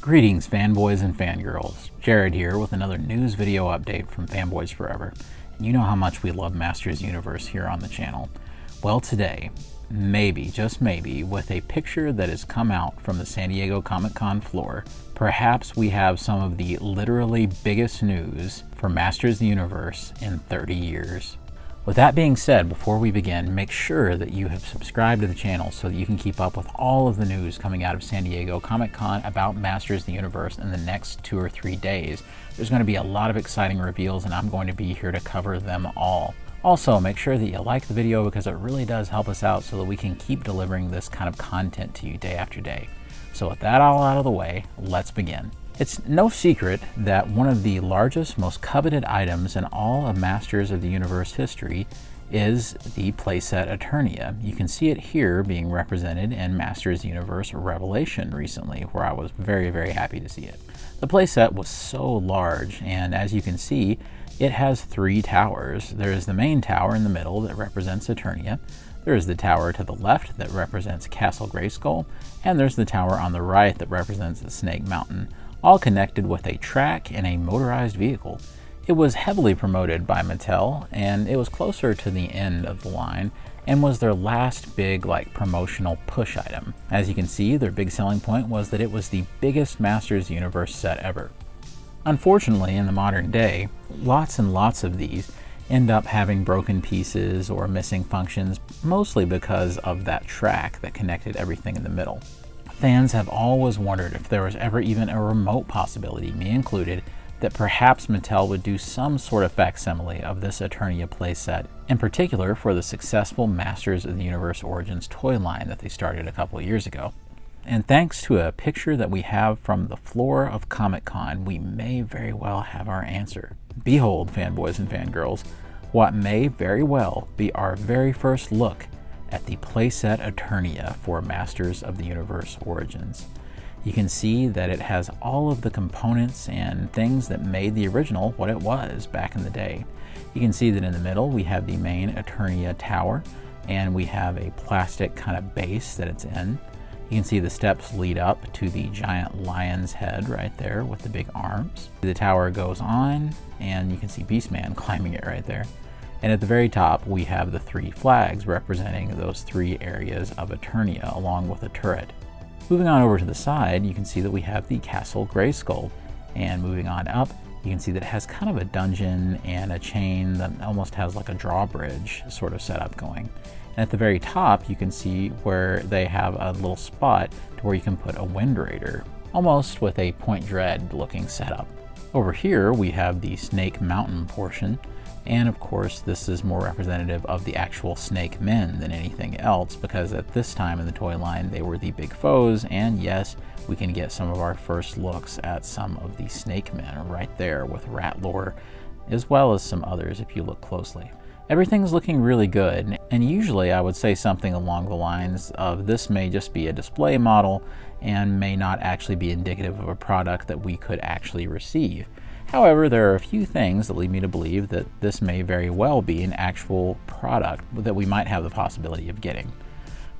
Greetings fanboys and fangirls, Jared here with another news video update from Fanboys Forever. And you know how much we love Masters Universe here on the channel. Well, today, maybe, just maybe, with a picture that has come out from the San Diego Comic-Con floor, perhaps we have some of the literally biggest news for Masters Universe in 30 years. With that being said, before we begin, make sure that you have subscribed to the channel so that you can keep up with all of the news coming out of San Diego Comic-Con about Masters of the Universe in the next 2 or 3 days. There's going to be a lot of exciting reveals and I'm going to be here to cover them all. Also, make sure that you like the video because it really does help us out so that we can keep delivering this kind of content to you day after day. So with that all out of the way, let's begin. It's no secret that one of the largest, most coveted items in all of Masters of the Universe history is the playset Eternia. You can see it here being represented in Masters of the Universe Revelation recently, where I was very, very happy to see it. The playset was so large, and as you can see, it has 3 towers. There is the main tower in the middle that represents Eternia. There is the tower to the left that represents Castle Grayskull, and there's the tower on the right that represents Snake Mountain, all connected with a track and a motorized vehicle. It was heavily promoted by Mattel, and it was closer to the end of the line and was their last big promotional push item. As you can see, their big selling point was that it was the biggest Masters Universe set ever. Unfortunately, in the modern day, lots and lots of these end up having broken pieces or missing functions, mostly because of that track that connected everything in the middle. Fans have always wondered if there was ever even a remote possibility, me included, that perhaps Mattel would do some sort of facsimile of this Eternia playset, in particular for the successful Masters of the Universe Origins toy line that they started a couple of years ago. And thanks to a picture that we have from the floor of Comic-Con, we may very well have our answer. Behold, fanboys and fangirls, what may very well be our very first look at the playset Eternia for Masters of the Universe Origins. You can see that it has all of the components and things that made the original what it was back in the day. You can see that in the middle we have the main Eternia tower, and we have a plastic kind of base that it's in. You can see the steps lead up to the giant lion's head right there with the big arms. The tower goes on, and you can see Beastman climbing it right there. And at the very top, we have the 3 flags representing those 3 areas of Eternia, along with a turret. Moving on over to the side, you can see that we have the Castle Grayskull. And moving on up, you can see that it has kind of a dungeon and a chain that almost has like a drawbridge sort of setup going. And at the very top, you can see where they have a little spot to where you can put a Wind Raider, almost with a Point Dread looking setup. Over here, we have the Snake Mountain portion. And of course, this is more representative of the actual Snake Men than anything else, because at this time in the toy line, they were the big foes. And yes, we can get some of our first looks at some of the Snake Men right there with Ratlore, as well as some others if you look closely. Everything's looking really good, and usually I would say something along the lines of this may just be a display model and may not actually be indicative of a product that we could actually receive. However, there are a few things that lead me to believe that this may very well be an actual product that we might have the possibility of getting.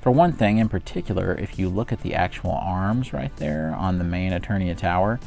For one thing in particular, if you look at the actual arms right there on the main Eternia tower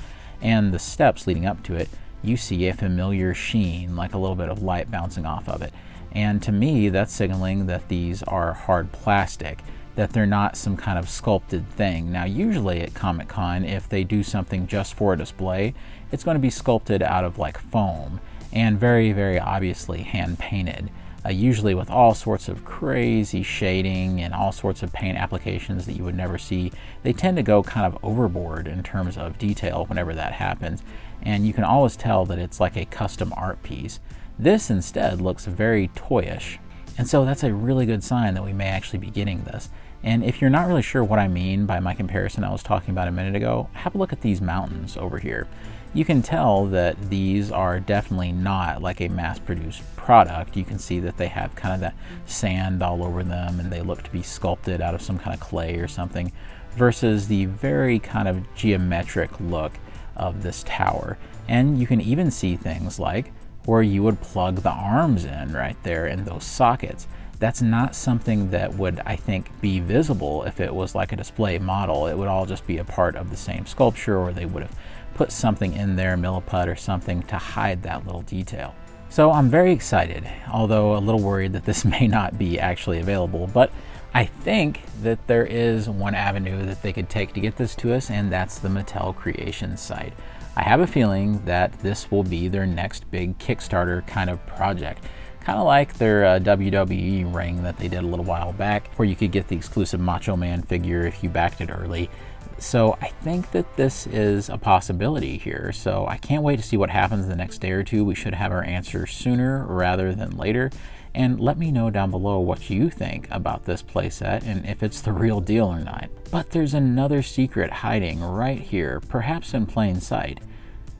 and the steps leading up to it, you see a familiar sheen, like a little bit of light bouncing off of it. And to me, that's signaling that these are hard plastic, that they're not some kind of sculpted thing. Now, usually at Comic-Con, if they do something just for a display, it's going to be sculpted out of foam and very, very obviously hand painted, usually with all sorts of crazy shading and all sorts of paint applications that you would never see. They tend to go kind of overboard in terms of detail whenever that happens, and you can always tell that it's like a custom art piece. This instead looks very toyish, and so that's a really good sign that we may actually be getting this. And if you're not really sure what I mean by my comparison I was talking about a minute ago, have a look at these mountains over here. You can tell that these are definitely not like a mass-produced product. You can see that they have kind of that sand all over them and they look to be sculpted out of some kind of clay or something, versus the very kind of geometric look of this tower. And you can even see things like where you would plug the arms in right there in those sockets. that's not something that would, I think, be visible if it was like a display model. It would all just be a part of the same sculpture, or they would have put something in there, milliput or something, to hide that little detail. So I'm very excited, although a little worried that this may not be actually available, but I think that there is one avenue that they could take to get this to us, and that's the Mattel Creations site. I have a feeling that this will be their next big Kickstarter kind of project. Kind of like their WWE ring that they did a little while back, where you could get the exclusive Macho Man figure if you backed it early. So I think that this is a possibility here. So I can't wait to see what happens the next day or two. We should have our answer sooner rather than later. And let me know down below what you think about this playset and if it's the real deal or not. But there's another secret hiding right here, perhaps in plain sight.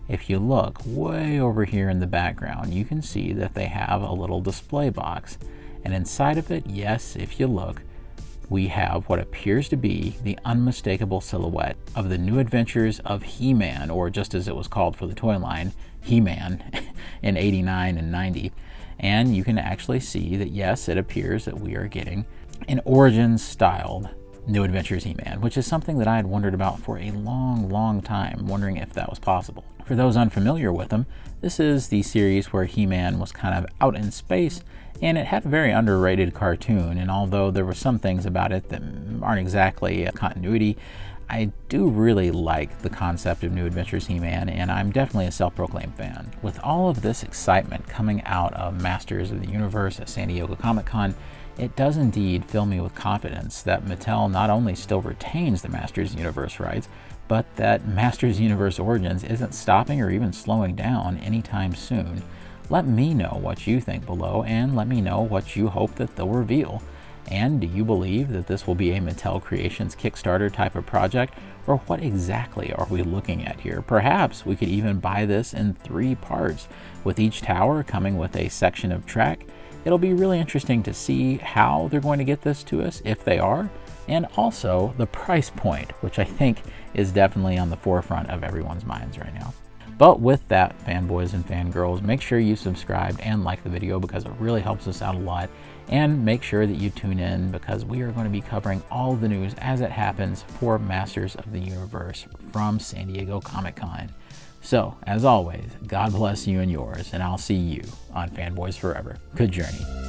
If you look way over here in the background, you can see that they have a little display box. And inside of it, yes, if you look, we have what appears to be the unmistakable silhouette of the New Adventures of He-Man, or just as it was called for the toy line, He-Man, in 89 and 90. And you can actually see that, yes, it appears that we are getting an Origins-styled New Adventures He-Man, which is something that I had wondered about for a long time, wondering if that was possible. For those unfamiliar with them, this is the series where He-Man was kind of out in space, and it had a very underrated cartoon, and although there were some things about it that aren't exactly a continuity, I do really like the concept of New Adventures He-Man, and I'm definitely a self-proclaimed fan. With all of this excitement coming out of Masters of the Universe at San Diego Comic-Con, it does indeed fill me with confidence that Mattel not only still retains the Masters Universe rights, but that Masters Universe Origins isn't stopping or even slowing down anytime soon. Let me know what you think below, and let me know what you hope that they'll reveal. And do you believe that this will be a Mattel Creations Kickstarter type of project, or what exactly are we looking at here? Perhaps we could even buy this in 3 parts, with each tower coming with a section of track. It'll be really interesting to see how they're going to get this to us, if they are, and also the price point, which I think is definitely on the forefront of everyone's minds right now. But with that, fanboys and fangirls, make sure you subscribe and like the video because it really helps us out a lot. And make sure that you tune in because we are going to be covering all the news as it happens for Masters of the Universe from San Diego Comic-Con. So, as always, God bless you and yours, and I'll see you on Fanboys Forever. Good journey.